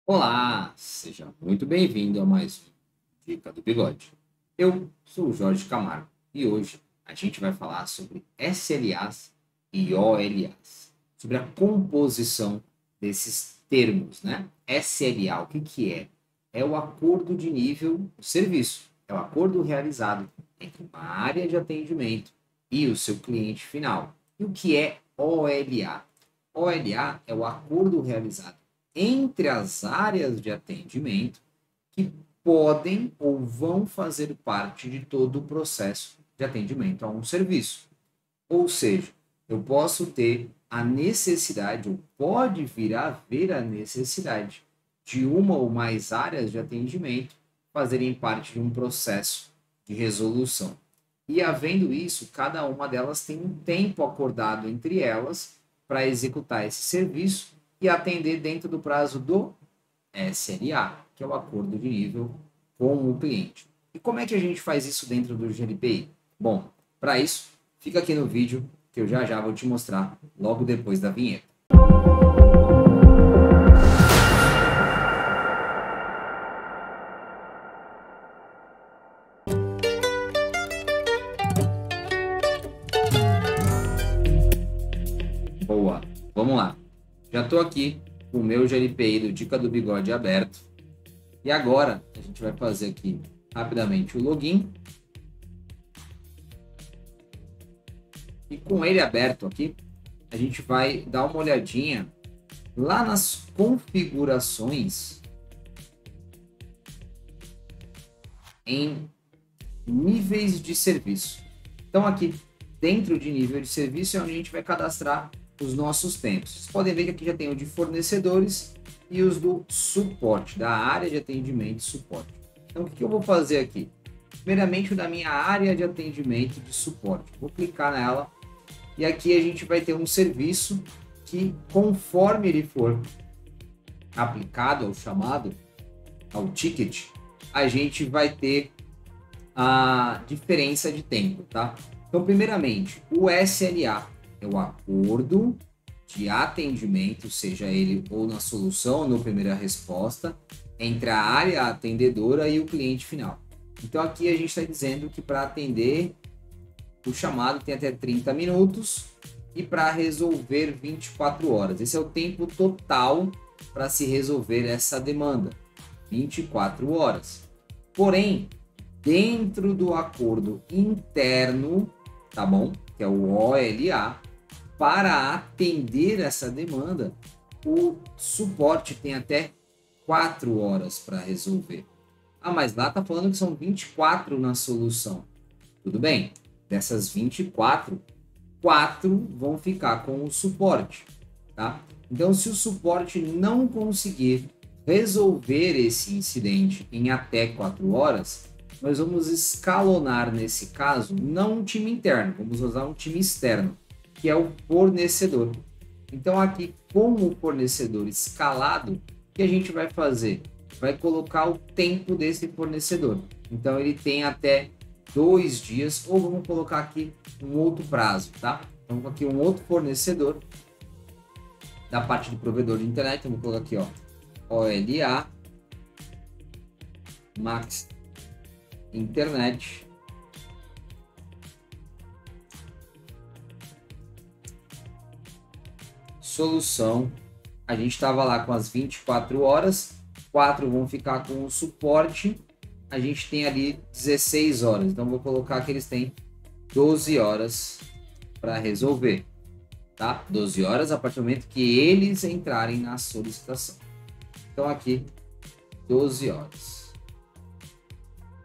Olá, seja muito bem-vindo a mais um Dica do Bigode. Eu sou o Jorge Camargo e hoje a gente vai falar sobre SLAs e OLAs, sobre a composição desses termos, né? SLA, o que que é? É o acordo de nível do serviço, é o acordo realizado entre uma área de atendimento e o seu cliente final. E o que é OLA? OLA é o acordo realizado entre as áreas de atendimento que podem ou vão fazer parte de todo o processo de atendimento a um serviço. Ou seja, eu posso ter a necessidade, ou pode vir a haver a necessidade de uma ou mais áreas de atendimento fazerem parte de um processo de resolução. E havendo isso, cada uma delas tem um tempo acordado entre elas para executar esse serviço e atender dentro do prazo do SLA, que é o acordo de nível com o cliente. E como é que a gente faz isso dentro do GLPI? Bom, para isso, fica aqui no vídeo que eu já vou te mostrar logo depois da vinheta. Boa, vamos lá. Já estou aqui com o meu GLPI do Dica do Bigode aberto. E agora a gente vai fazer aqui rapidamente o login. E com ele aberto aqui, a gente vai dar uma olhadinha lá nas configurações em níveis de serviço. Então aqui dentro de nível de serviço é onde a gente vai cadastrar os nossos tempos. Vocês podem ver que aqui já tem o de fornecedores e os do suporte, da área de atendimento e suporte. Então o que eu vou fazer aqui? Primeiramente o da minha área de atendimento de suporte. Vou clicar nela e aqui a gente vai ter um serviço que, conforme ele for aplicado ao chamado, ao ticket, a gente vai ter a diferença de tempo, tá? Então, primeiramente, o SLA é o acordo de atendimento, seja ele ou na solução ou na primeira resposta, entre a área atendedora e o cliente final. Então, aqui a gente está dizendo que para atender o chamado tem até 30 minutos e para resolver 24 horas. Esse é o tempo total para se resolver essa demanda, 24 horas. Porém, dentro do acordo interno, tá bom? Que é o OLA, para atender essa demanda, o suporte tem até 4 horas para resolver. Ah, mas lá tá falando que são 24 na solução. Tudo bem? Dessas 24, 4 vão ficar com o suporte, tá? Então, se o suporte não conseguir resolver esse incidente em até 4 horas, nós vamos escalonar nesse caso, não um time interno, vamos usar um time externo, que é o fornecedor. Então, aqui, com o fornecedor escalado, o que a gente vai fazer? Vai colocar o tempo desse fornecedor. Então, ele tem até 2 dias, ou vamos colocar aqui um outro prazo, tá? Então, aqui um outro fornecedor da parte do provedor de internet, então, vou colocar aqui, ó, OLA, Max Internet, solução. A gente estava lá com as 24 horas, 4 vão ficar com o suporte, a gente tem ali 16 horas, então vou colocar que eles têm 12 horas para resolver, tá? 12 horas a partir do momento que eles entrarem na solicitação. Então aqui, 12 horas.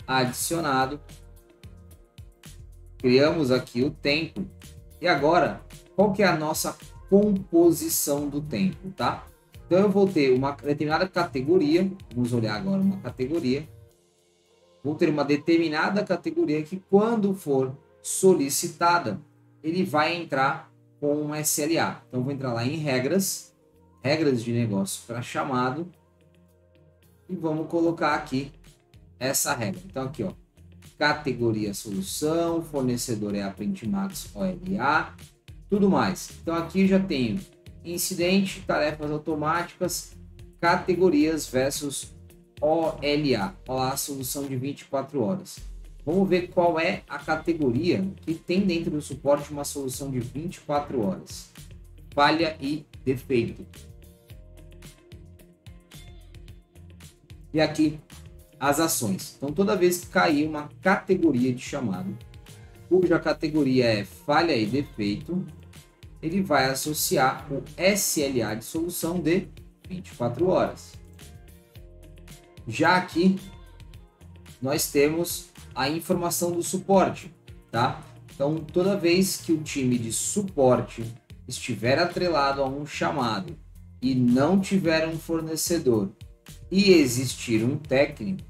Adicionado. Criamos aqui o tempo. E agora, qual que é a nossa composição do tempo, tá? Então eu vou ter uma determinada categoria, vamos olhar agora uma categoria. Vou ter uma determinada categoria que, quando for solicitada, ele vai entrar com um SLA. Então, vou entrar lá em regras, regras de negócio para chamado, e vamos colocar aqui essa regra. Então, aqui, ó, categoria solução, fornecedor é a Printmax OLA, tudo mais. Então, aqui já tenho incidente, tarefas automáticas, categorias versus OLA, a solução de 24 horas. Vamos ver qual é a categoria que tem dentro do suporte uma solução de 24 horas. Falha e defeito. E aqui as ações. Então, toda vez que cair uma categoria de chamado, cuja categoria é falha e defeito, ele vai associar o SLA de solução de 24 horas. Já aqui, nós temos a informação do suporte, tá? Então, toda vez que o time de suporte estiver atrelado a um chamado e não tiver um fornecedor e existir um técnico,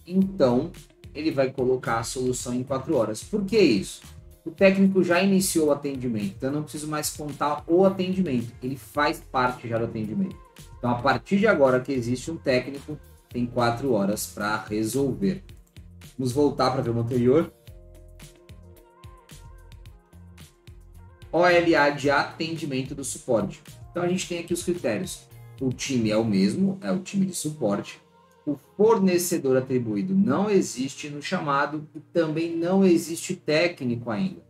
então ele vai colocar a solução em 4 horas. Por que isso? O técnico já iniciou o atendimento, então eu não preciso mais contar o atendimento, ele faz parte já do atendimento. Então, a partir de agora que existe um técnico, tem 4 horas para resolver. Vamos voltar para ver o anterior. OLA de atendimento do suporte. Então, a gente tem aqui os critérios. O time é o mesmo, é o time de suporte. O fornecedor atribuído não existe no chamado e também não existe técnico ainda.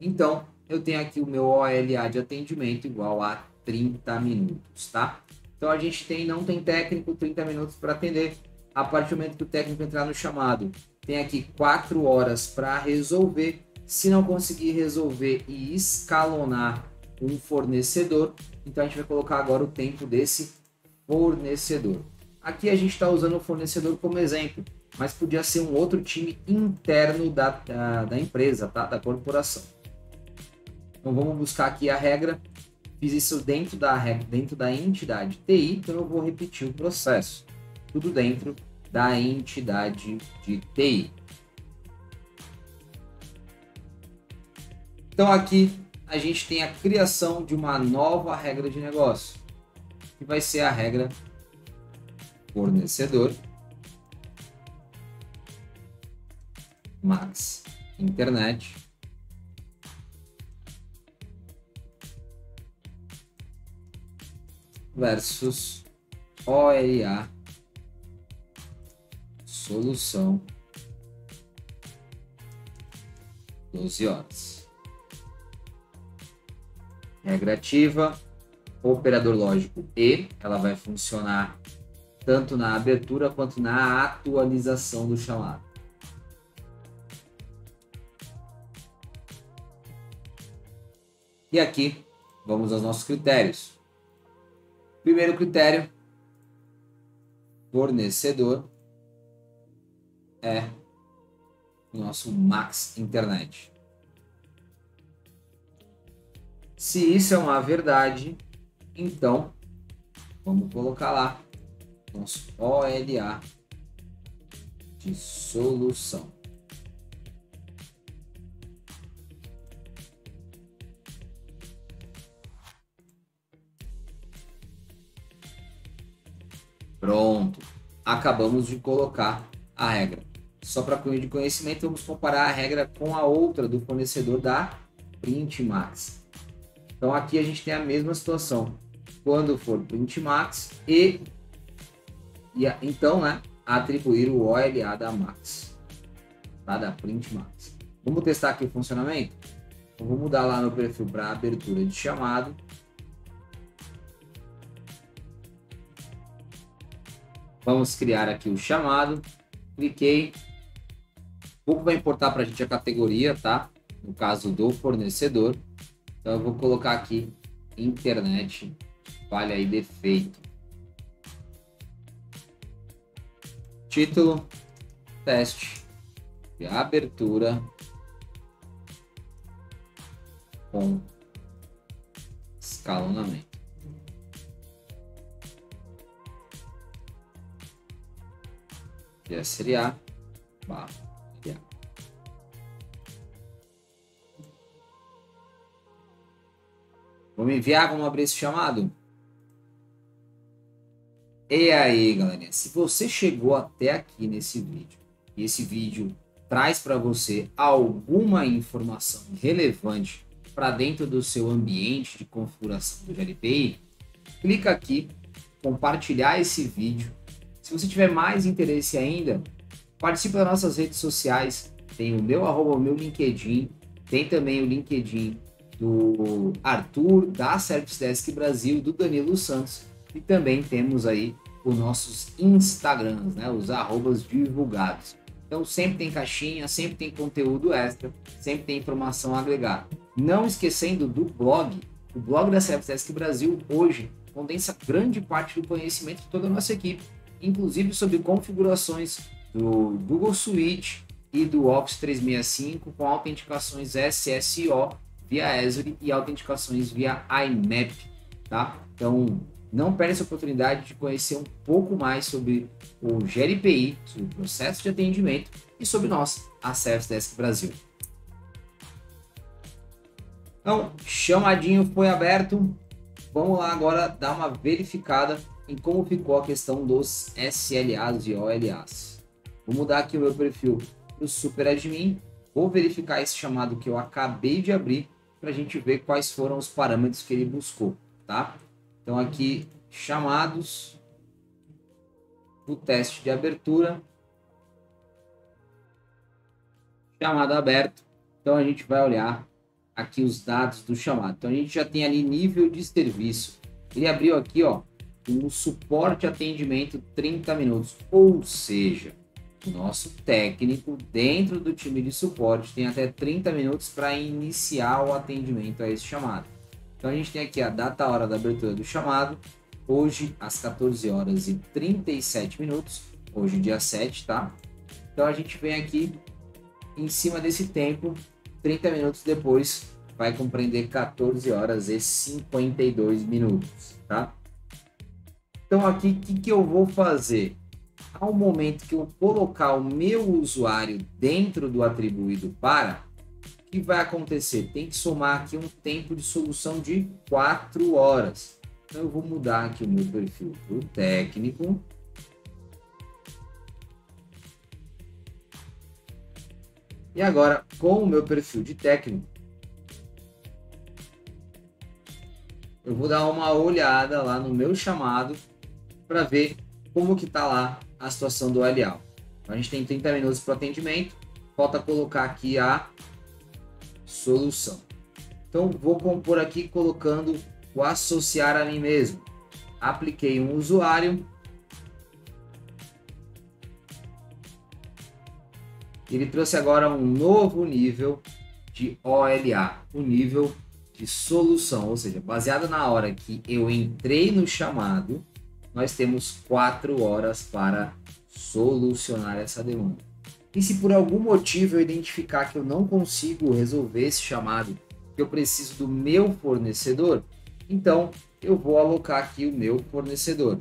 Então, eu tenho aqui o meu OLA de atendimento igual a 30 minutos, tá? Então, a gente não tem técnico, 30 minutos para atender. A partir do momento que o técnico entrar no chamado, tem aqui 4 horas para resolver. Se não conseguir resolver e escalonar um fornecedor, então a gente vai colocar agora o tempo desse fornecedor. Aqui a gente está usando o fornecedor como exemplo, mas podia ser um outro time interno da empresa, tá? Da corporação. Então vamos buscar aqui a regra. Fiz isso dentro da entidade TI, então eu vou repetir o processo. Tudo dentro da entidade de TI. Então aqui a gente tem a criação de uma nova regra de negócio, que vai ser a regra fornecedor Max Internet versus OLA solução 12 horas. Regra ativa, operador lógico E, ela vai funcionar tanto na abertura quanto na atualização do chamado. E aqui, vamos aos nossos critérios. Primeiro critério, fornecedor é o nosso Max Internet. Se isso é uma verdade, então vamos colocar lá nosso OLA de solução. Pronto, acabamos de colocar a regra. Só para cunho de conhecimento, vamos comparar a regra com a outra do fornecedor da Print Max. Então aqui a gente tem a mesma situação. Quando for Print Max então, né, atribuir o OLA da Max, tá? Da Print Max. Vamos testar aqui o funcionamento? Então, vou mudar lá no perfil para abertura de chamado. Vamos criar aqui o chamado. Cliquei. Pouco vai importar para a gente a categoria, tá? No caso do fornecedor. Então eu vou colocar aqui internet, falha e defeito. Título, teste de abertura com escalonamento. SLA, barra. Vamos enviar, vamos abrir esse chamado. E aí, galerinha, se você chegou até aqui nesse vídeo, e esse vídeo traz para você alguma informação relevante para dentro do seu ambiente de configuração do GLPI, clica aqui, compartilhar esse vídeo. Se você tiver mais interesse ainda, participe das nossas redes sociais. Tem o meu LinkedIn, tem também o LinkedIn do Arthur, da Service Desk Brasil, do Danilo Santos, e também temos aí os nossos Instagrams, né, os arrobas divulgados. Então sempre tem caixinha, sempre tem conteúdo extra, sempre tem informação agregada. Não esquecendo do blog. O blog da Service Desk Brasil hoje condensa grande parte do conhecimento de toda a nossa equipe, inclusive sobre configurações do Google Suite e do Office 365 com autenticações SSO via Azure e autenticações via IMAP, tá? Então não perde essa oportunidade de conhecer um pouco mais sobre o GLPI, sobre o processo de atendimento e sobre nós, a Service Desk Brasil. Então, chamadinho foi aberto. Vamos lá agora dar uma verificada em como ficou a questão dos SLAs e OLAs. Vou mudar aqui o meu perfil para o Super Admin. Vou verificar esse chamado que eu acabei de abrir para a gente ver quais foram os parâmetros que ele buscou, tá? Então aqui, chamados, o teste de abertura, chamado aberto. Então a gente vai olhar aqui os dados do chamado. Então a gente já tem ali nível de serviço. Ele abriu aqui, ó, um suporte atendimento 30 minutos, ou seja, o nosso técnico dentro do time de suporte tem até 30 minutos para iniciar o atendimento a esse chamado. Então a gente tem aqui a data hora da abertura do chamado, hoje às 14 horas e 37 minutos, hoje dia 7, tá? Então a gente vem aqui em cima desse tempo, 30 minutos depois vai compreender 14 horas e 52 minutos, tá? Então aqui, o que eu vou fazer? Ao momento que eu colocar o meu usuário dentro do atribuído para, o que vai acontecer? Tem que somar aqui um tempo de solução de 4 horas. Então eu vou mudar aqui o meu perfil para o técnico. E agora, com o meu perfil de técnico, eu vou dar uma olhada lá no meu chamado para ver como que está lá a situação do OLA. Então, a gente tem 30 minutos para o atendimento, falta colocar aqui a solução. Então vou compor aqui colocando o associar a mim mesmo. Apliquei um usuário. Ele trouxe agora um novo nível de OLA, o nível de solução, ou seja, baseado na hora que eu entrei no chamado, nós temos 4 horas para solucionar essa demanda. E se por algum motivo eu identificar que eu não consigo resolver esse chamado, que eu preciso do meu fornecedor, então eu vou alocar aqui o meu fornecedor.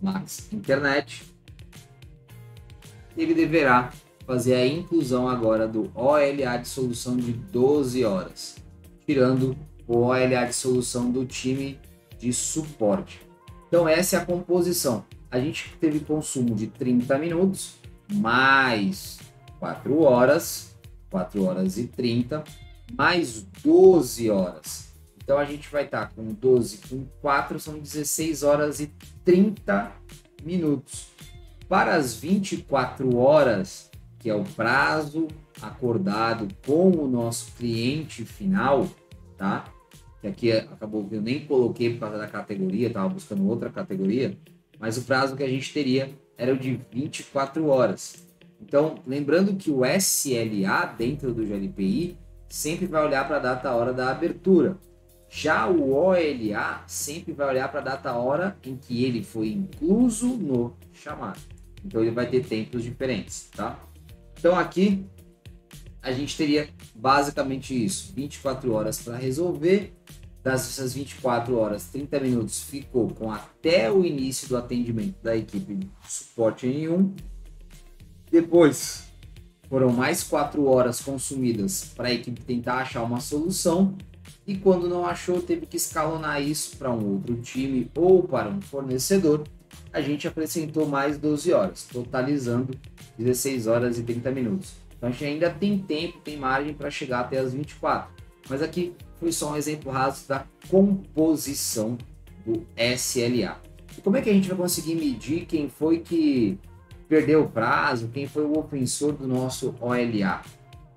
Max Internet. Ele deverá fazer a inclusão agora do OLA de solução de 12 horas, tirando o OLA de solução do time de suporte. Então essa é a composição. A gente teve consumo de 30 minutos, mais 4 horas e 30, mais 12 horas. Então a gente vai estar com 12 com 4, são 16 horas e 30 minutos. Para as 24 horas, que é o prazo acordado com o nosso cliente final, tá? Que aqui acabou que eu nem coloquei por causa da categoria, estava buscando outra categoria, mas o prazo que a gente teria era o de 24 horas. Então, lembrando que o SLA dentro do GLPI sempre vai olhar para a data hora da abertura. Já o OLA sempre vai olhar para a data hora em que ele foi incluso no chamado. Então ele vai ter tempos diferentes, tá? Então aqui a gente teria basicamente isso, 24 horas para resolver. Dessas 24 horas, 30 minutos ficou com até o início do atendimento da equipe de suporte N1. Depois foram mais 4 horas consumidas para a equipe tentar achar uma solução. E quando não achou, teve que escalonar isso para um outro time ou para um fornecedor. A gente acrescentou mais 12 horas, totalizando 16 horas e 30 minutos. Então a gente ainda tem tempo, tem margem para chegar até as 24. Mas aqui foi só um exemplo raso da composição do SLA. E como é que a gente vai conseguir medir quem foi que perdeu o prazo, quem foi o ofensor do nosso OLA?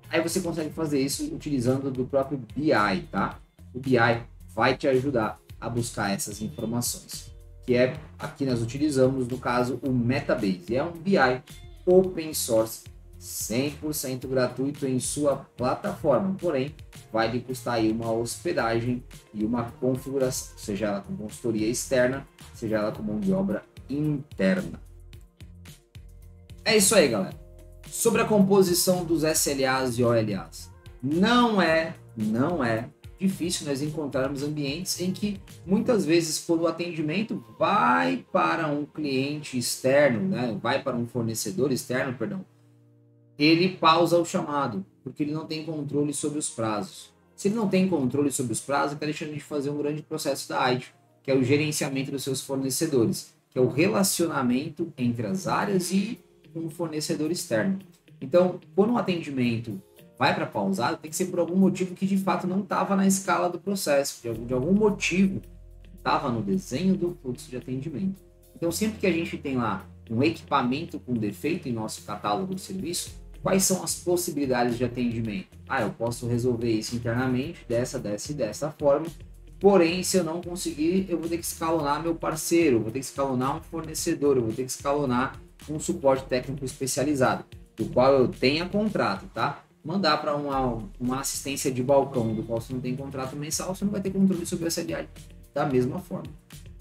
Aí você consegue fazer isso utilizando do próprio BI, tá? O BI vai te ajudar a buscar essas informações, que é, aqui nós utilizamos, no caso, o Metabase. É um BI open source, 100% gratuito em sua plataforma, porém, vai lhe custar aí uma hospedagem e uma configuração, seja ela com consultoria externa, seja ela com mão de obra interna. É isso aí, galera. Sobre a composição dos SLAs e OLAs, não é difícil nós encontrarmos ambientes em que muitas vezes quando o atendimento vai para um cliente externo, né, vai para um fornecedor externo, perdão, ele pausa o chamado, porque ele não tem controle sobre os prazos. Se ele não tem controle sobre os prazos, está deixando de fazer um grande processo da AIT, que é o gerenciamento dos seus fornecedores, que é o relacionamento entre as áreas e um fornecedor externo. Então, quando um atendimento vai para pausado, tem que ser por algum motivo que de fato não estava na escala do processo, de algum motivo estava no desenho do fluxo de atendimento. Então, sempre que a gente tem lá um equipamento com defeito em nosso catálogo de serviço, quais são as possibilidades de atendimento? Eu posso resolver isso internamente, dessa e dessa forma, porém, se eu não conseguir, eu vou ter que escalonar meu parceiro, eu vou ter que escalonar um fornecedor, eu vou ter que escalonar um suporte técnico especializado, do qual eu tenha contrato, tá? Mandar para uma assistência de balcão, do qual você não tem contrato mensal, você não vai ter controle sobre essa SLA da mesma forma.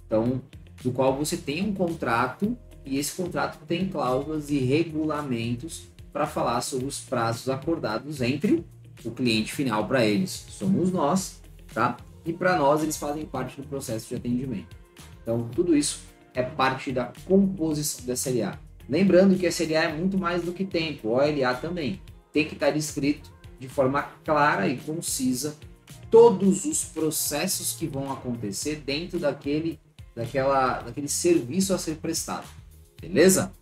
Então, do qual você tem um contrato e esse contrato tem cláusulas e regulamentos para falar sobre os prazos acordados entre o cliente final, para eles somos nós, tá? E para nós eles fazem parte do processo de atendimento. Então, tudo isso é parte da composição da SLA. Lembrando que a SLA é muito mais do que tempo, o OLA também. Tem que estar descrito de forma clara e concisa todos os processos que vão acontecer dentro daquele serviço a ser prestado. Beleza?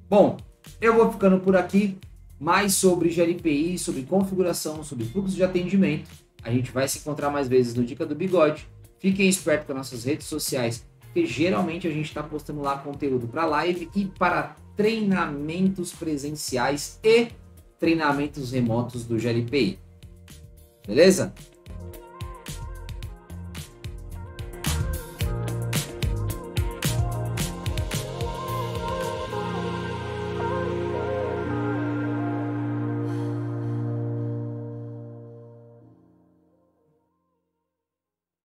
Bom, eu vou ficando por aqui. Mais sobre GLPI, sobre configuração, sobre fluxo de atendimento. A gente vai se encontrar mais vezes no Dica do Bigode. Fiquem espertos com as nossas redes sociais, porque geralmente a gente está postando lá conteúdo para live e para treinamentos presenciais e treinamentos remotos do GLPI. Beleza?